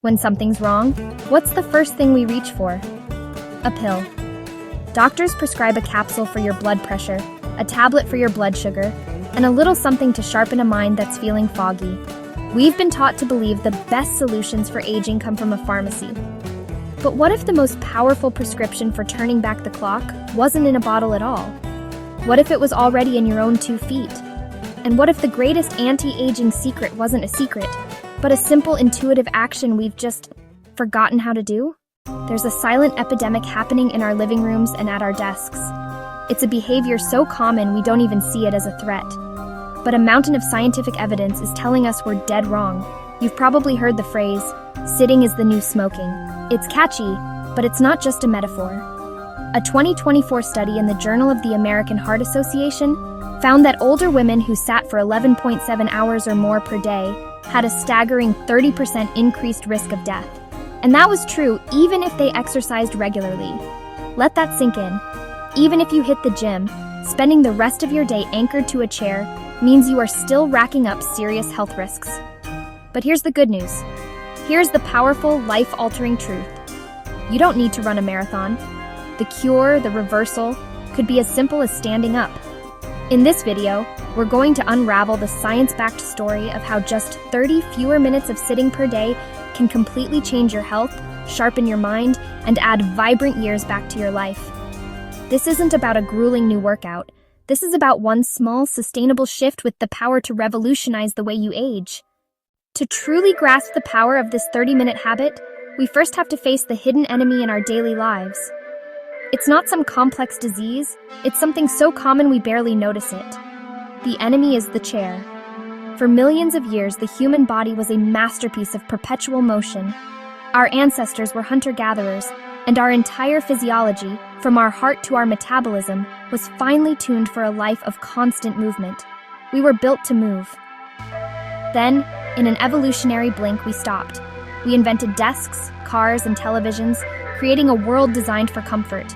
When something's wrong, what's the first thing we reach for? A pill. Doctors prescribe a capsule for your blood pressure, a tablet for your blood sugar, and a little something to sharpen a mind that's feeling foggy. We've been taught to believe the best solutions for aging come from a pharmacy. But what if the most powerful prescription for turning back the clock wasn't in a bottle at all? What if it was already in your own 2 feet? And what if the greatest anti-aging secret wasn't a secret, but a simple intuitive action we've just forgotten how to do? There's a silent epidemic happening in our living rooms and at our desks. It's a behavior so common we don't even see it as a threat. But a mountain of scientific evidence is telling us we're dead wrong. You've probably heard the phrase, "sitting is the new smoking." It's catchy, but it's not just a metaphor. A 2024 study in the Journal of the American Heart Association found that older women who sat for 11.7 hours or more per day had a staggering 30% increased risk of death. And that was true even if they exercised regularly. Let that sink in. Even if you hit the gym, spending the rest of your day anchored to a chair means you are still racking up serious health risks. But here's the good news. Here's the powerful, life-altering truth. You don't need to run a marathon. The cure, the reversal, could be as simple as standing up. In this video, we're going to unravel the science-backed story of how just 30 fewer minutes of sitting per day can completely change your health, sharpen your mind, and add vibrant years back to your life. This isn't about a grueling new workout. This is about one small, sustainable shift with the power to revolutionize the way you age. To truly grasp the power of this 30-minute habit, we first have to face the hidden enemy in our daily lives. It's not some complex disease, it's something so common we barely notice it. The enemy is the chair. For millions of years, the human body was a masterpiece of perpetual motion. Our ancestors were hunter-gatherers, and our entire physiology, from our heart to our metabolism, was finely tuned for a life of constant movement. We were built to move. Then, in an evolutionary blink, we stopped. We invented desks, cars, and televisions, creating a world designed for comfort.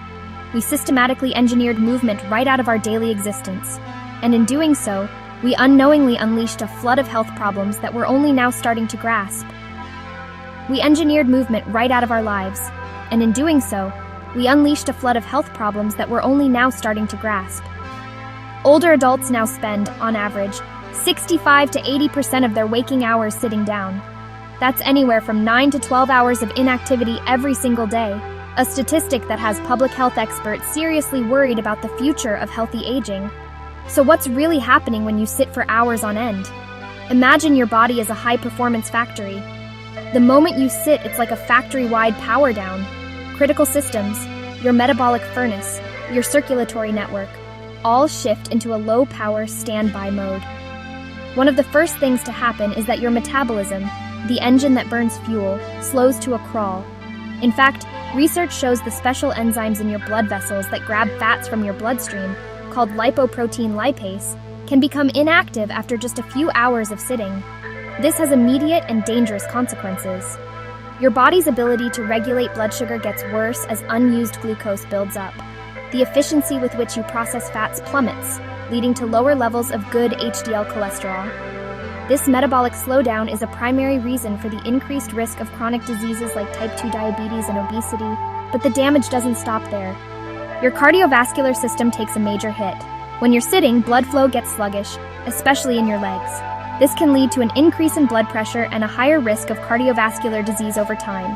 We systematically engineered movement right out of our daily existence. And in doing so, we unknowingly unleashed a flood of health problems that we're only now starting to grasp. We engineered movement right out of our lives. And in doing so, we unleashed a flood of health problems that we're only now starting to grasp. Older adults now spend, on average, 65 to 80% of their waking hours sitting down. That's anywhere from 9 to 12 hours of inactivity every single day, a statistic that has public health experts seriously worried about the future of healthy aging. So what's really happening when you sit for hours on end? Imagine your body as a high-performance factory. The moment you sit, it's like a factory-wide power down. Critical systems, your metabolic furnace, your circulatory network, all shift into a low-power standby mode. One of the first things to happen is that your metabolism, the engine that burns fuel, slows to a crawl. In fact, research shows the special enzymes in your blood vessels that grab fats from your bloodstream, called lipoprotein lipase, can become inactive after just a few hours of sitting. This has immediate and dangerous consequences. Your body's ability to regulate blood sugar gets worse as unused glucose builds up. The efficiency with which you process fats plummets, leading to lower levels of good HDL cholesterol. This metabolic slowdown is a primary reason for the increased risk of chronic diseases like type 2 diabetes and obesity, but the damage doesn't stop there. Your cardiovascular system takes a major hit. When you're sitting, blood flow gets sluggish, especially in your legs. This can lead to an increase in blood pressure and a higher risk of cardiovascular disease over time.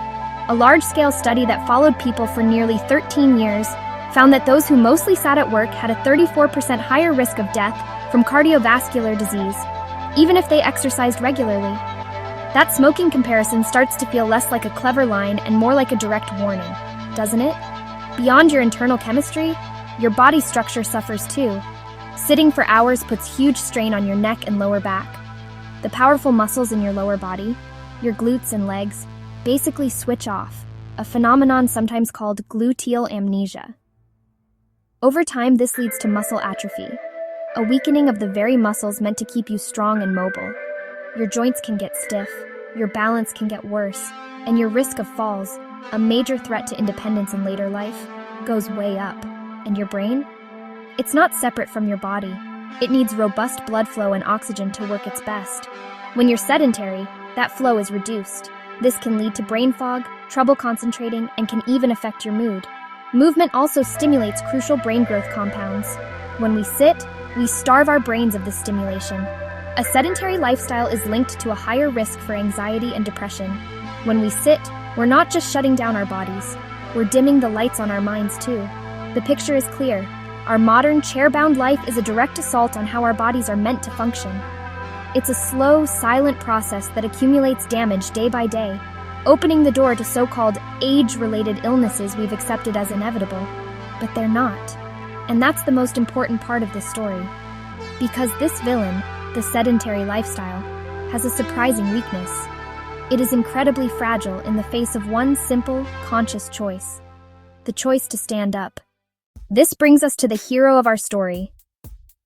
A large-scale study that followed people for nearly 13 years found that those who mostly sat at work had a 34% higher risk of death from cardiovascular disease, even if they exercised regularly. That smoking comparison starts to feel less like a clever line and more like a direct warning, doesn't it? Beyond your internal chemistry, your body structure suffers too. Sitting for hours puts huge strain on your neck and lower back. The powerful muscles in your lower body, your glutes and legs, basically switch off, a phenomenon sometimes called gluteal amnesia. Over time, this leads to muscle atrophy, a weakening of the very muscles meant to keep you strong and mobile. Your joints can get stiff, your balance can get worse, and your risk of falls, a major threat to independence in later life, goes way up. And your brain? It's not separate from your body. It needs robust blood flow and oxygen to work its best. When you're sedentary, that flow is reduced. This can lead to brain fog, trouble concentrating, and can even affect your mood. Movement also stimulates crucial brain growth compounds. When we sit, we starve our brains of this stimulation. A sedentary lifestyle is linked to a higher risk for anxiety and depression. When we sit, we're not just shutting down our bodies, we're dimming the lights on our minds too. The picture is clear. Our modern chair-bound life is a direct assault on how our bodies are meant to function. It's a slow, silent process that accumulates damage day by day, opening the door to so-called age-related illnesses we've accepted as inevitable. But they're not. And that's the most important part of this story. Because this villain, the sedentary lifestyle, has a surprising weakness. It is incredibly fragile in the face of one simple, conscious choice: the choice to stand up. This brings us to the hero of our story.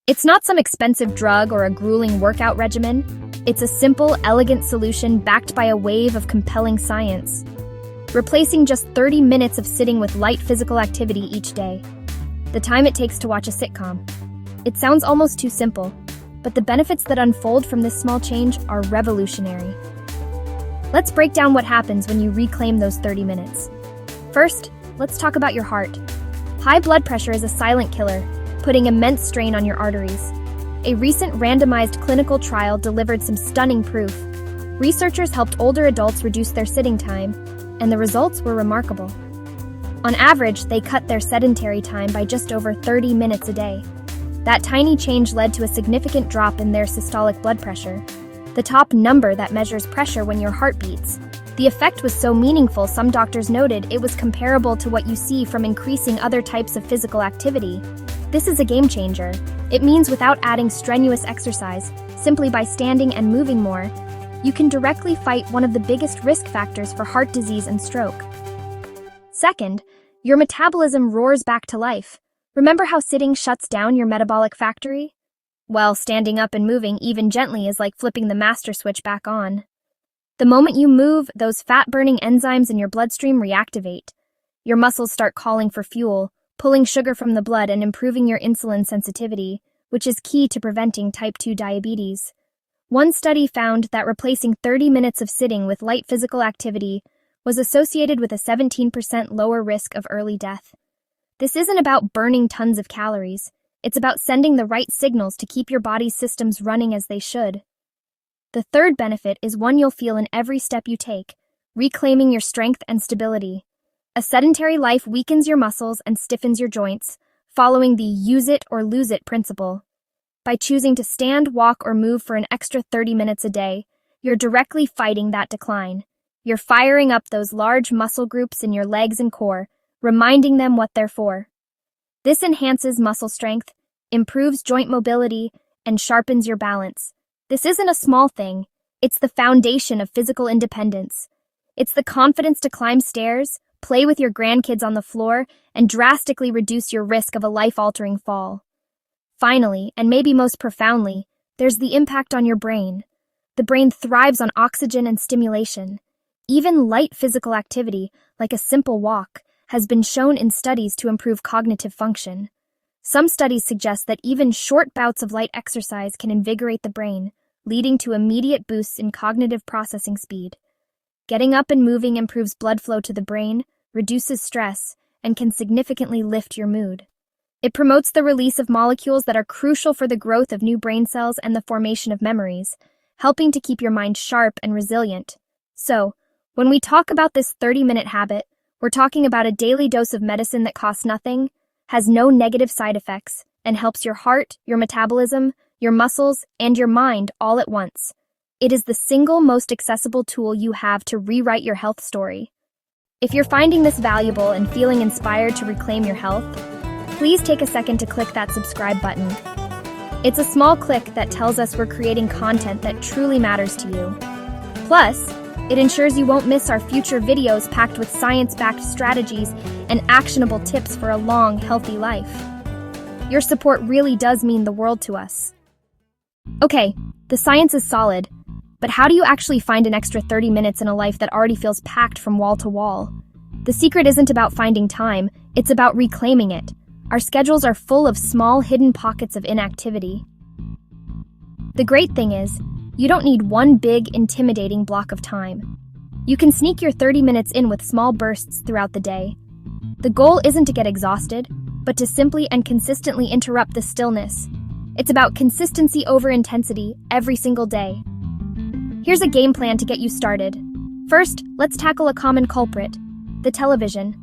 It's not some expensive drug or a grueling workout regimen. It's a simple, elegant solution backed by a wave of compelling science. Replacing just 30 minutes of sitting with light physical activity each day. The time it takes to watch a sitcom. It sounds almost too simple, but the benefits that unfold from this small change are revolutionary. Let's break down what happens when you reclaim those 30 minutes. First, let's talk about your heart. High blood pressure is a silent killer, putting immense strain on your arteries. A recent randomized clinical trial delivered some stunning proof. Researchers helped older adults reduce their sitting time, and the results were remarkable. On average, they cut their sedentary time by just over 30 minutes a day. That tiny change led to a significant drop in their systolic blood pressure, the top number that measures pressure when your heart beats. The effect was so meaningful, some doctors noted it was comparable to what you see from increasing other types of physical activity. This is a game changer. It means without adding strenuous exercise, simply by standing and moving more, you can directly fight one of the biggest risk factors for heart disease and stroke. Second, your metabolism roars back to life. Remember how sitting shuts down your metabolic factory? Well, standing up and moving, even gently, is like flipping the master switch back on. The moment you move, those fat-burning enzymes in your bloodstream reactivate. Your muscles start calling for fuel, pulling sugar from the blood and improving your insulin sensitivity, which is key to preventing type 2 diabetes. One study found that replacing 30 minutes of sitting with light physical activity was associated with a 17% lower risk of early death. This isn't about burning tons of calories. It's about sending the right signals to keep your body's systems running as they should. The third benefit is one you'll feel in every step you take: reclaiming your strength and stability. A sedentary life weakens your muscles and stiffens your joints, following the use it or lose it principle. By choosing to stand, walk, or move for an extra 30 minutes a day, you're directly fighting that decline. You're firing up those large muscle groups in your legs and core, reminding them what they're for. This enhances muscle strength, improves joint mobility, and sharpens your balance. This isn't a small thing. It's the foundation of physical independence. It's the confidence to climb stairs, play with your grandkids on the floor, and drastically reduce your risk of a life-altering fall. Finally, and maybe most profoundly, there's the impact on your brain. The brain thrives on oxygen and stimulation. Even light physical activity, like a simple walk, has been shown in studies to improve cognitive function. Some studies suggest that even short bouts of light exercise can invigorate the brain, leading to immediate boosts in cognitive processing speed. Getting up and moving improves blood flow to the brain, reduces stress, and can significantly lift your mood. It promotes the release of molecules that are crucial for the growth of new brain cells and the formation of memories, helping to keep your mind sharp and resilient. So, when we talk about this 30-minute habit, we're talking about a daily dose of medicine that costs nothing, has no negative side effects, and helps your heart, your metabolism, your muscles, and your mind all at once. It is the single most accessible tool you have to rewrite your health story. If you're finding this valuable and feeling inspired to reclaim your health, please take a second to click that subscribe button. It's a small click that tells us we're creating content that truly matters to you. Plus, it ensures you won't miss our future videos packed with science-backed strategies and actionable tips for a long, healthy life. Your support really does mean the world to us. Okay, the science is solid, but how do you actually find an extra 30 minutes in a life that already feels packed from wall to wall? The secret isn't about finding time, it's about reclaiming it. Our schedules are full of small, hidden pockets of inactivity. The great thing is, you don't need one big, intimidating block of time. You can sneak your 30 minutes in with small bursts throughout the day. The goal isn't to get exhausted, but to simply and consistently interrupt the stillness. It's about consistency over intensity every single day. Here's a game plan to get you started. First, let's tackle a common culprit, the television.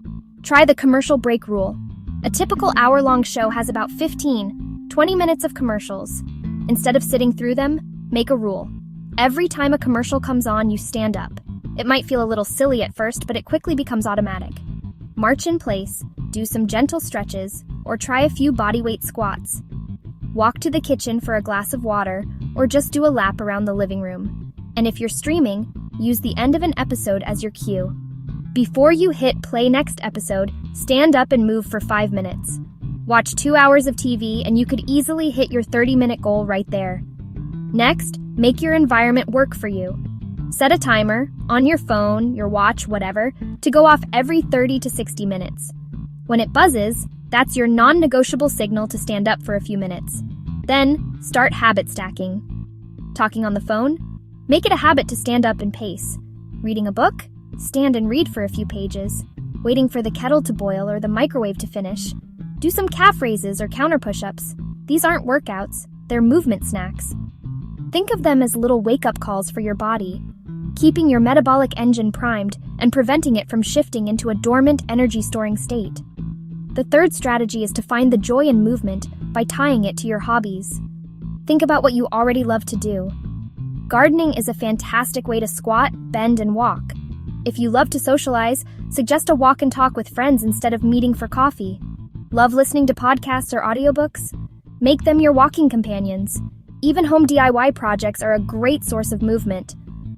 Try the commercial break rule. A typical hour-long show has about 20 minutes of commercials. Instead of sitting through them, make a rule. Every time a commercial comes on, you stand up. It might feel a little silly at first, but it quickly becomes automatic. March in place, do some gentle stretches, or try a few bodyweight squats. Walk to the kitchen for a glass of water, or just do a lap around the living room. And if you're streaming, use the end of an episode as your cue. Before you hit play next episode, stand up and move for 5 minutes. Watch 2 hours of TV and you could easily hit your 30-minute goal right there. Next, make your environment work for you. Set a timer, on your phone, your watch, whatever, to go off every 30 to 60 minutes. When it buzzes, that's your non-negotiable signal to stand up for a few minutes. Then, start habit stacking. Talking on the phone? Make it a habit to stand up and pace. Reading a book? Stand and read for a few pages. Waiting for the kettle to boil or the microwave to finish? Do some calf raises or counter push-ups. These aren't workouts, they're movement snacks. Think of them as little wake-up calls for your body, keeping your metabolic engine primed and preventing it from shifting into a dormant energy-storing state. The third strategy is to find the joy in movement by tying it to your hobbies. Think about what you already love to do. Gardening is a fantastic way to squat, bend, and walk. If you love to socialize, suggest a walk and talk with friends instead of meeting for coffee. Love listening to podcasts or audiobooks? Make them your walking companions. Even home DIY projects are a great source of movement.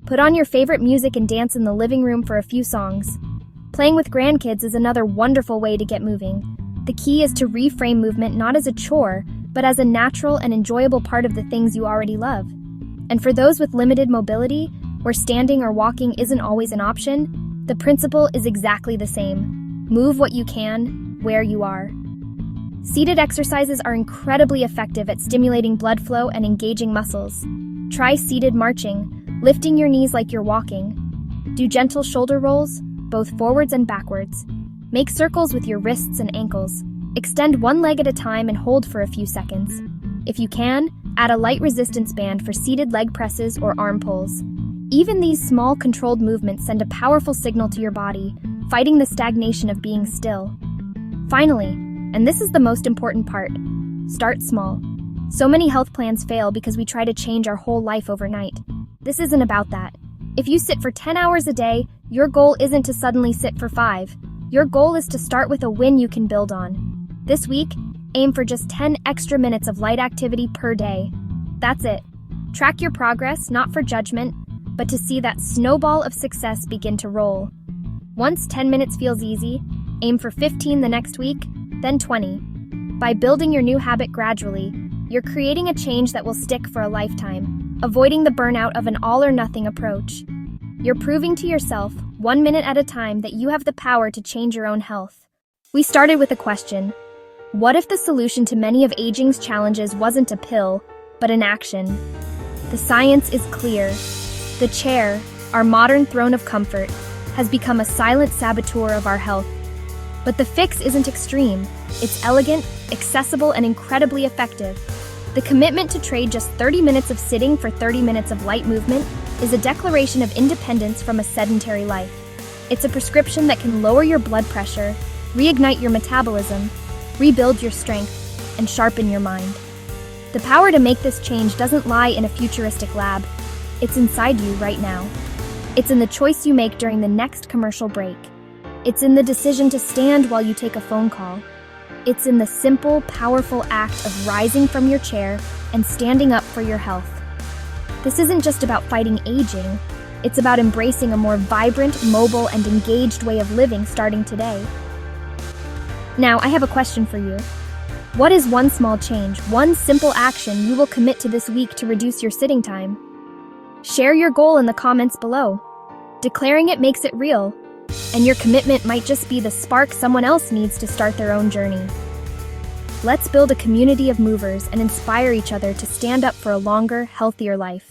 Put on your favorite music and dance in the living room for a few songs. Playing with grandkids is another wonderful way to get moving. The key is to reframe movement not as a chore, but as a natural and enjoyable part of the things you already love. And for those with limited mobility, where standing or walking isn't always an option, the principle is exactly the same. Move what you can, where you are. Seated exercises are incredibly effective at stimulating blood flow and engaging muscles. Try seated marching, lifting your knees like you're walking. Do gentle shoulder rolls, both forwards and backwards. Make circles with your wrists and ankles. Extend one leg at a time and hold for a few seconds. If you can, add a light resistance band for seated leg presses or arm pulls. Even these small, controlled movements send a powerful signal to your body, fighting the stagnation of being still. Finally, and this is the most important part, start small. So many health plans fail because we try to change our whole life overnight. This isn't about that. If you sit for 10 hours a day, your goal isn't to suddenly sit for 5. Your goal is to start with a win you can build on. This week, aim for just 10 extra minutes of light activity per day. That's it. Track your progress, not for judgment, but to see that snowball of success begin to roll. Once 10 minutes feels easy, aim for 15 the next week, then 20. By building your new habit gradually, you're creating a change that will stick for a lifetime, avoiding the burnout of an all-or-nothing approach. You're proving to yourself, 1 minute at a time, that you have the power to change your own health. We started with a question. What if the solution to many of aging's challenges wasn't a pill, but an action? The science is clear. The chair, our modern throne of comfort, has become a silent saboteur of our health. But the fix isn't extreme. It's elegant, accessible, and incredibly effective. The commitment to trade just 30 minutes of sitting for 30 minutes of light movement is a declaration of independence from a sedentary life. It's a prescription that can lower your blood pressure, reignite your metabolism, rebuild your strength, and sharpen your mind. The power to make this change doesn't lie in a futuristic lab. It's inside you right now. It's in the choice you make during the next commercial break. It's in the decision to stand while you take a phone call. It's in the simple, powerful act of rising from your chair and standing up for your health. This isn't just about fighting aging. It's about embracing a more vibrant, mobile, and engaged way of living starting today. Now, I have a question for you. What is one small change, one simple action you will commit to this week to reduce your sitting time? Share your goal in the comments below. Declaring it makes it real, and your commitment might just be the spark someone else needs to start their own journey. Let's build a community of movers and inspire each other to stand up for a longer, healthier life.